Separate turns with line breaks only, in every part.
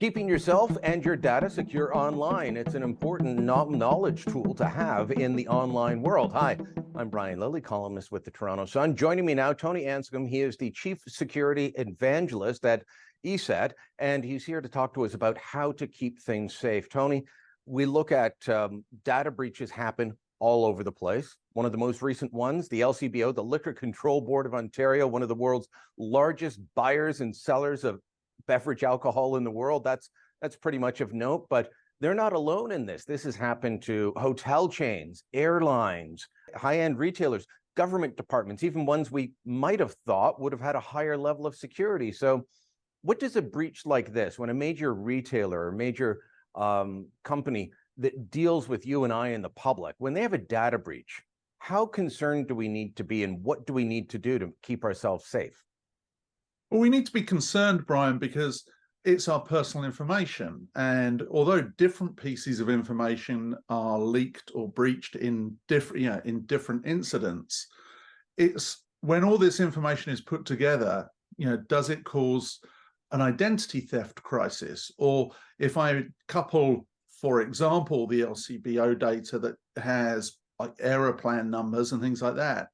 Keeping yourself and your data secure online. It's an important knowledge tool to have in the online world. Hi, I'm Brian Lilley, columnist with the Toronto Sun. Joining me now, Tony Anscombe. He is the Chief Security Evangelist at ESET, and he's here to talk to us about how to keep things safe. Tony, we look at data breaches happen all over the place. One of the most recent ones, the LCBO, the Liquor Control Board of Ontario, one of the world's largest buyers and sellers of beverage alcohol in the world. That's pretty much of note, but they're not alone in this. This has happened to hotel chains, airlines, high-end retailers, government departments, even ones we might have thought would have had a higher level of security. So what does a breach like this, when a major retailer or major company that deals with you and I and the public, when they have a data breach, how concerned do we need to be, and what do we need to do to keep ourselves safe?
Well, we need to be concerned, Brian, because it's our personal information. And although different pieces of information are leaked or breached in different incidents, it's when all this information is put together, does it cause an identity theft crisis? Or if I couple, for example, the LCBO data that has like aeroplan numbers and things like that,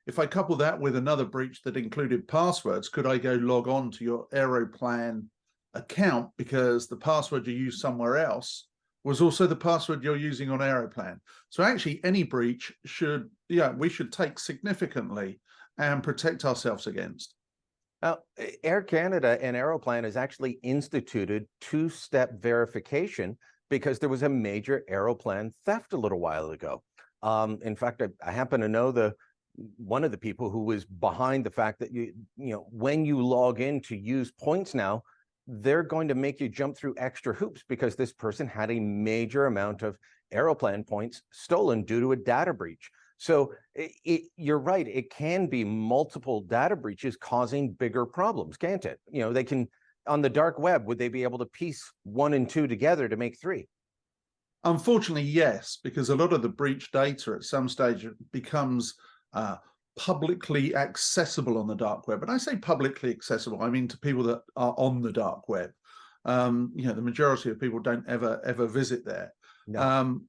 if I couple that with another breach that included passwords, could I go log on to your Aeroplan account because the password you used somewhere else was also the password you're using on Aeroplan? So actually any breach we should take significantly and protect ourselves against.
Air Canada and Aeroplan has actually instituted two-step verification because there was a major Aeroplan theft a little while ago. In fact, I happen to know one of the people who was behind the fact that when you log in to use points now, they're going to make you jump through extra hoops because this person had a major amount of Aeroplan points stolen due to a data breach. So you're right, it can be multiple data breaches causing bigger problems, can't it? They can, on the dark web, would they be able to piece 1 and 2 together to make 3?
Unfortunately, yes, because a lot of the breach data at some stage becomes publicly accessible on the dark web. And I say publicly accessible, I mean to people that are on the dark web. The majority of people don't ever visit there.
No.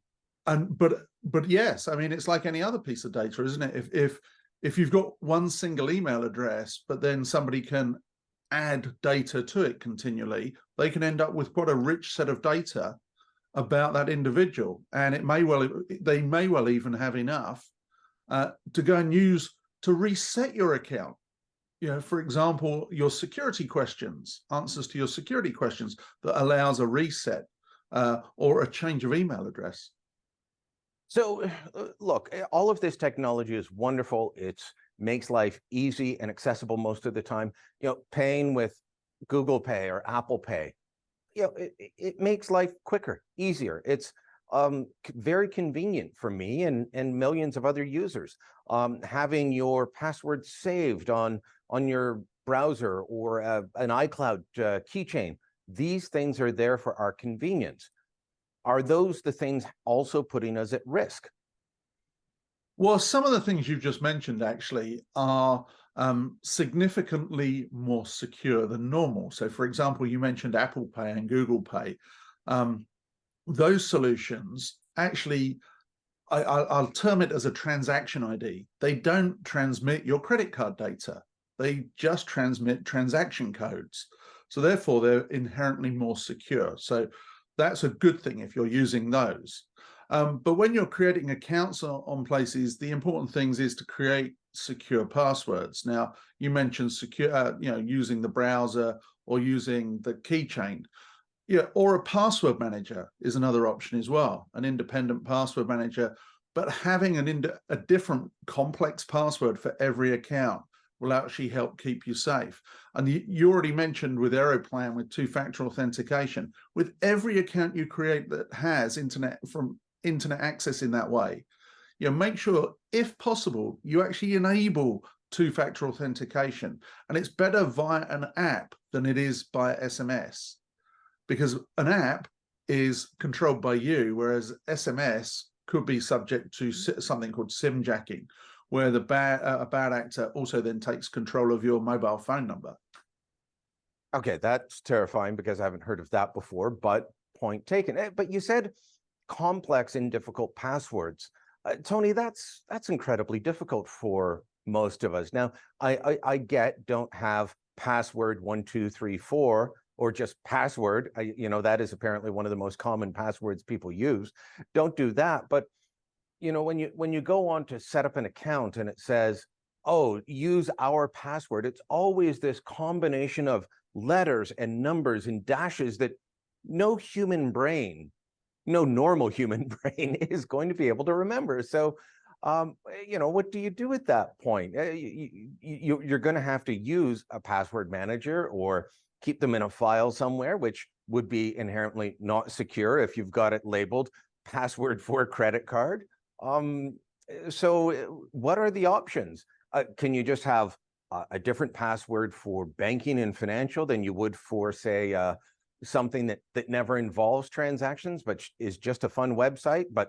But yes, I mean, it's like any other piece of data, isn't it? If you've got one single email address, but then somebody can add data to it continually, they can end up with quite a rich set of data about that individual, and they may well even have enough to go and use to reset your account. For example, your security questions, answers to your security questions that allows a reset or a change of email address.
So look, all of this technology is wonderful. It makes life easy and accessible most of the time. Paying with Google Pay or Apple Pay, it makes life quicker, easier. It's very convenient for me and millions of other users. Having your password saved on your browser or an iCloud keychain, these things are there for our convenience. Are those the things also putting us at risk?
Well, some of the things you've just mentioned actually are significantly more secure than normal. So, for example, you mentioned Apple Pay and Google Pay. Those solutions actually, I'll term it as a transaction ID. They don't transmit your credit card data. They just transmit transaction codes. So therefore, they're inherently more secure. So that's a good thing if you're using those. But when you're creating accounts on places, the important things is to create secure passwords. Now, you mentioned secure, using the browser or using the keychain. Or a password manager is another option as well, an independent password manager, but having a different complex password for every account will actually help keep you safe. And you already mentioned with Aeroplan, with two-factor authentication, with every account you create that has internet access in that way, make sure, if possible, you actually enable two-factor authentication. And it's better via an app than it is by SMS. Because an app is controlled by you, whereas SMS could be subject to something called SIM jacking, where a bad actor also then takes control of your mobile phone number.
Okay, that's terrifying because I haven't heard of that before, but point taken. But you said complex and difficult passwords. Tony, that's incredibly difficult for most of us. Now, I get don't have password 1234 or just password. That is apparently one of the most common passwords people use. Don't do that. But when you go on to set up an account and it says, oh, use our password, it's always this combination of letters and numbers and dashes that no human brain, no normal human brain is going to be able to remember. So, what do you do at that point? You're going to have to use a password manager or keep them in a file somewhere, which would be inherently not secure if you've got it labeled password for credit card. So what are the options? Can you just have a different password for banking and financial than you would for, say, something that never involves transactions, but is just a fun website, but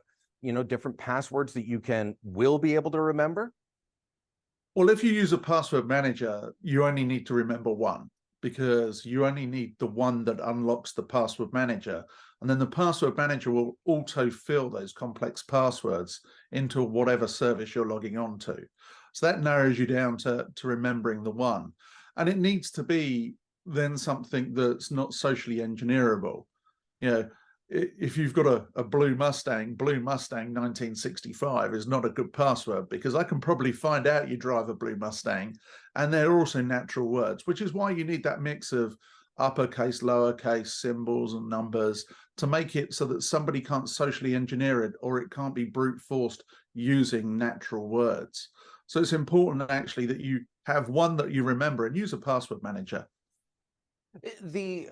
different passwords that will be able to remember?
Well, if you use a password manager, you only need to remember one, because you only need the one that unlocks the password manager. And then the password manager will auto-fill those complex passwords into whatever service you're logging on to. So that narrows you down to remembering the one. And it needs to be then something that's not socially engineerable. If you've got a blue Mustang 1965 is not a good password, because I can probably find out you drive a blue Mustang, and they're also natural words, which is why you need that mix of uppercase, lowercase, symbols and numbers to make it so that somebody can't socially engineer it, or it can't be brute forced using natural words. So it's important actually that you have one that you remember and use a password manager.
The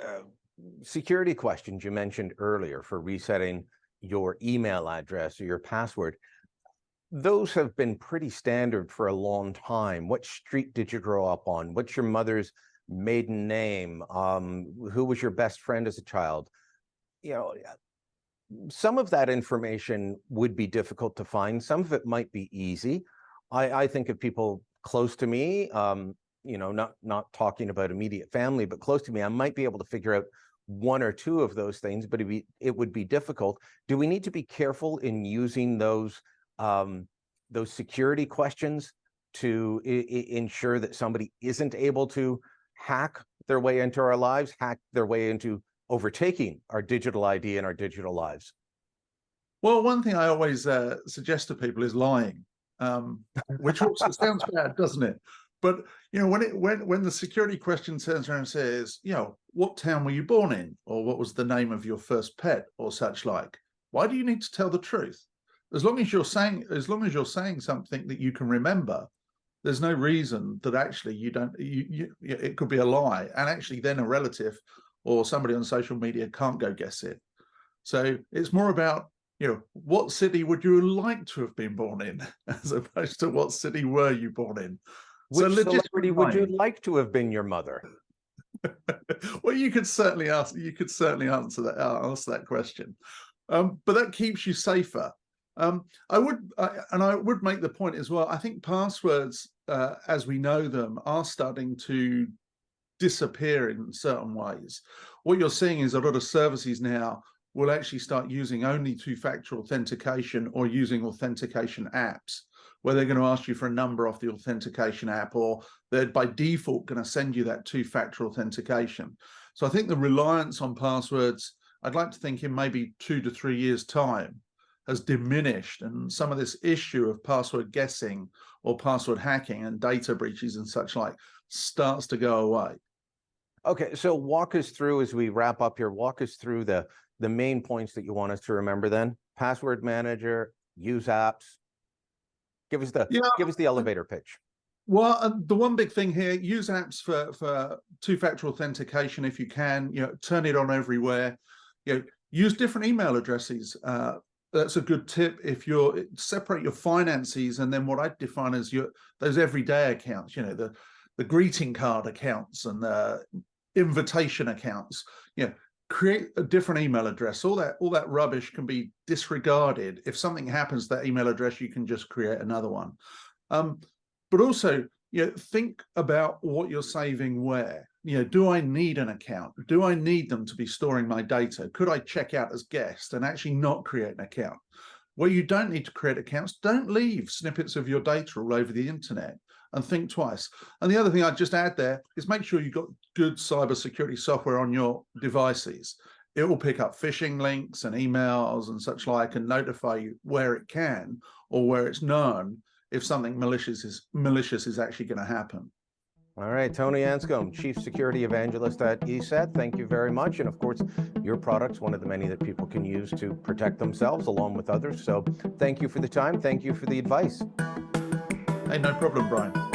security questions you mentioned earlier for resetting your email address or your password, those have been pretty standard for a long time. What street did you grow up on? What's your mother's maiden name? Who was your best friend as a child? Some of that information would be difficult to find. Some of it might be easy. I think of people close to me, not talking about immediate family, but close to me, I might be able to figure out one or two of those things, but it would be difficult. Do we need to be careful in using those security questions to ensure that somebody isn't able to hack their way into our lives, hack their way into overtaking our digital ID and our digital lives?
Well, one thing I always suggest to people is lying, which also sounds bad, doesn't it? But when the security question turns around and says, what town were you born in, or what was the name of your first pet, or such like, why do you need to tell the truth? As long as you're saying something that you can remember, there's no reason that actually you don't. It could be a lie, and actually then a relative or somebody on social media can't go guess it. So it's more about what city would you like to have been born in, as opposed to what city were you born in.
Which celebrity would you like to have been your mother?
Well, you could certainly answer that question, but that keeps you safer. I would make the point as well. I think passwords, as we know them, are starting to disappear in certain ways. What you're seeing is a lot of services now will actually start using only two-factor authentication, or using authentication apps, where they're going to ask you for a number off the authentication app, or they're by default going to send you that two-factor authentication. So I think the reliance on passwords, I'd like to think in maybe 2 to 3 years' time, has diminished, and some of this issue of password guessing or password hacking and data breaches and such like starts to go away.
Okay, so walk us through, as we wrap up here, walk us through the main points that you want us to remember then. Password manager, use apps. Give us the elevator pitch.
Well, the one big thing here, use apps for two-factor authentication if you can. Turn it on everywhere. Use different email addresses. That's a good tip. If you're separate your finances, and then what I define as those everyday accounts, the greeting card accounts and the invitation accounts. Create a different email address. All that rubbish can be disregarded. If something happens to that email address, you can just create another one. But also, think about what you're saving where. do I need an account? Do I need them to be storing my data? Could I check out as guest and actually not create an account? Where you don't need to create accounts, don't leave snippets of your data all over the internet, and think twice. And the other thing I'd just add there is make sure you've got good cybersecurity software on your devices. It will pick up phishing links and emails and such like, and notify you where it can or where it's known if something malicious is actually going to happen.
All right, Tony Anscombe, Chief Security Evangelist at ESET. Thank you very much. And of course, your product's one of the many that people can use to protect themselves along with others. So thank you for the time. Thank you for the advice.
Hey, no problem, Brian.